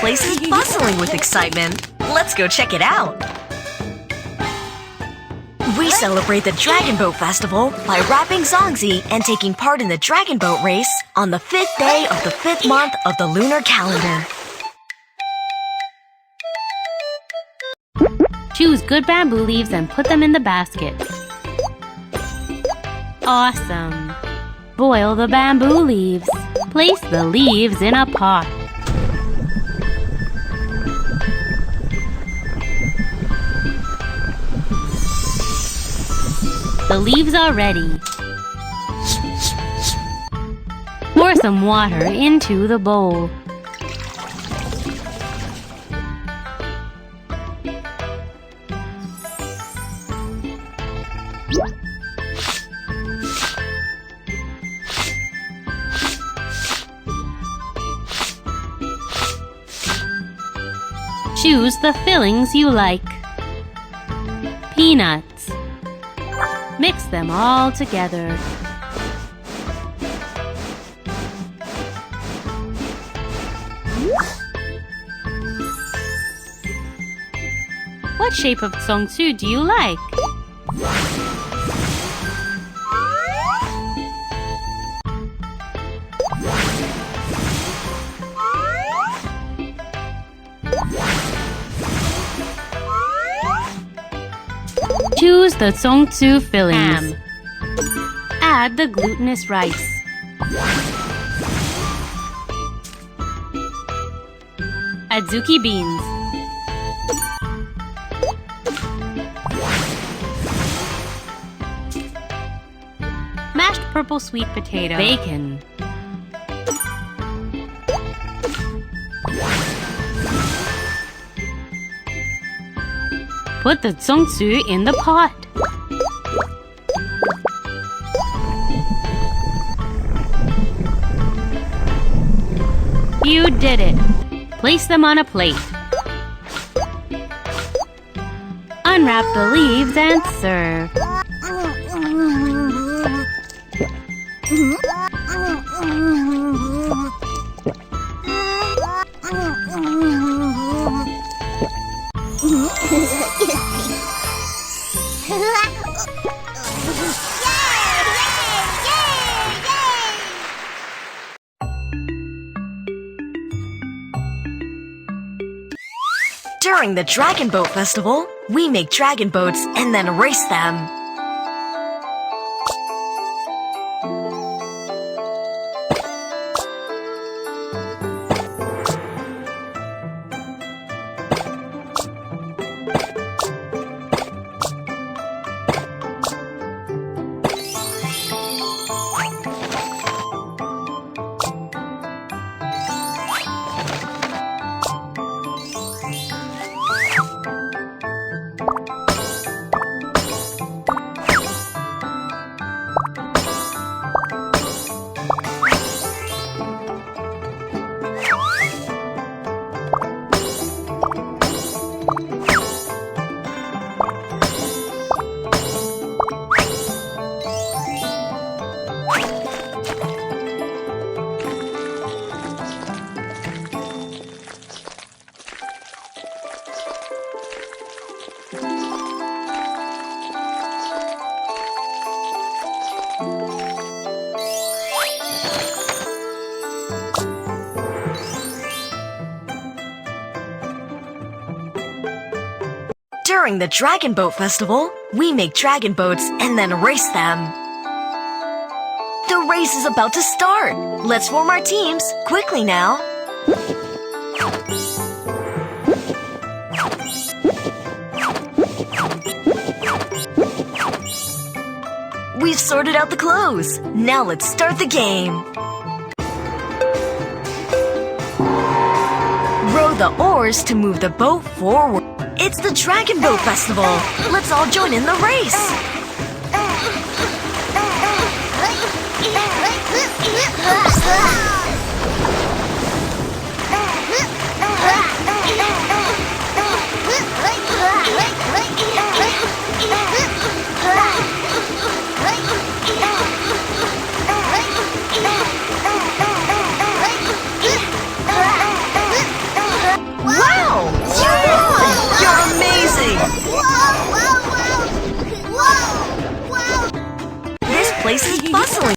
place is bustling with excitement. Let's go check it out. We celebrate the Dragon Boat Festival by wrapping Zongzi and taking part in the Dragon Boat Race on the 5th day of the 5th month of the lunar calendar. Choose good bamboo leaves and put them in the basket. Awesome! Boil the bamboo leaves. Place the leaves in a pot. The leaves are ready. Pour some water into the bowl. Choose the fillings you like. Peanuts. Mix them all together. What shape of zongsu do you like? Choose the zongsu fillings. Add the glutinous rice. Adzuki beans. Mashed purple sweet potato. Bacon. Put the zongsu in the pot. You did it! Place them on a plate. Unwrap the leaves and serve. During the Dragon Boat Festival, we make dragon boats and then race them. During the Dragon Boat Festival, we make dragon boats and then race them. The race is about to start. Let's form our teams quickly now. We've sorted out the clothes. Now let's start the game. Row the oars to move the boat forward. It's the Dragon Boat Festival. Let's all join in the race.